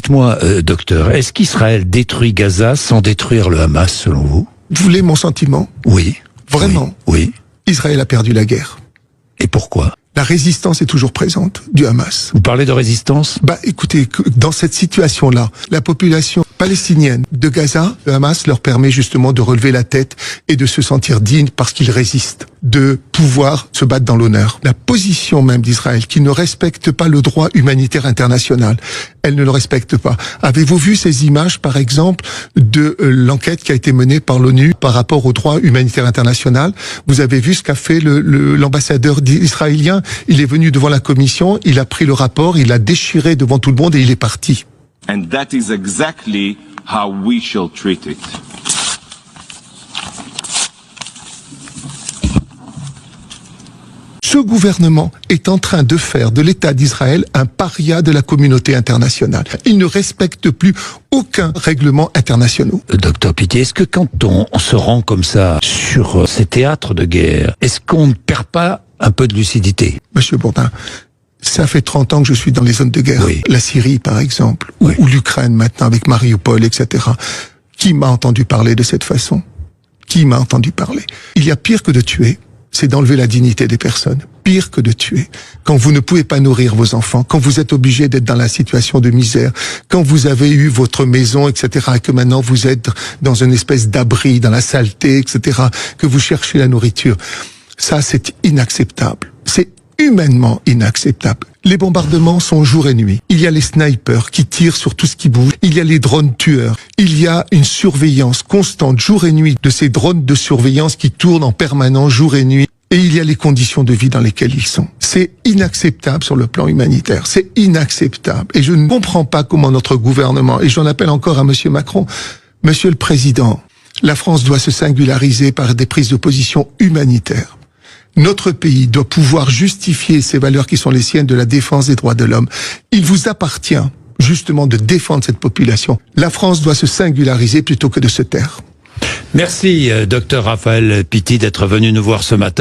Dites-moi, docteur, est-ce qu'Israël détruit Gaza sans détruire le Hamas, selon vous? Vous voulez mon sentiment? Oui. Vraiment? Oui. Israël a perdu la guerre. Et pourquoi? La résistance est toujours présente du Hamas. Vous parlez de résistance? Écoutez, dans cette situation-là, la population palestinienne de Gaza, le Hamas leur permet justement de relever la tête et de se sentir digne parce qu'ils résistent, de pouvoir se battre dans l'honneur. La position même d'Israël, qui ne respecte pas le droit humanitaire international, elle ne le respecte pas. Avez-vous vu ces images, par exemple, de l'enquête qui a été menée par l'ONU par rapport au droit humanitaire international? Vous avez vu ce qu'a fait l'ambassadeur israélien? Il est venu devant la commission, il a pris le rapport, il l'a déchiré devant tout le monde et il est parti. And that is exactly how we shall treat it. Ce gouvernement est en train de faire de l'État d'Israël un paria de la communauté internationale. Il ne respecte plus aucun règlement international. Docteur Pittié, est-ce que quand on se rend comme ça sur ces théâtres de guerre, est-ce qu'on ne perd pas un peu de lucidité? Monsieur Bourdin, ça fait 30 ans que je suis dans les zones de guerre. Oui. La Syrie, par exemple, Oui. ou l'Ukraine maintenant avec Mariupol, etc. Qui m'a entendu parler de cette façon? Qui m'a entendu parler? Il y a pire que de tuer, c'est d'enlever la dignité des personnes. Pire que de tuer. Quand vous ne pouvez pas nourrir vos enfants, quand vous êtes obligé d'être dans la situation de misère, quand vous avez eu votre maison, etc., et que maintenant vous êtes dans une espèce d'abri, dans la saleté, etc., que vous cherchez la nourriture. Ça, c'est inacceptable. C'est humainement inacceptable. Les bombardements sont jour et nuit. Il y a les snipers qui tirent sur tout ce qui bouge. Il y a les drones tueurs. Il y a une surveillance constante jour et nuit de ces drones de surveillance qui tournent en permanence jour et nuit. Et il y a les conditions de vie dans lesquelles ils sont. C'est inacceptable sur le plan humanitaire. C'est inacceptable. Et je ne comprends pas comment notre gouvernement, et j'en appelle encore à Monsieur Macron, Monsieur le Président, la France doit se singulariser par des prises de position humanitaires. Notre pays doit pouvoir justifier ces valeurs qui sont les siennes de la défense des droits de l'homme. Il vous appartient justement de défendre cette population. La France doit se singulariser plutôt que de se taire. Merci, docteur Raphaël Pittié, d'être venu nous voir ce matin.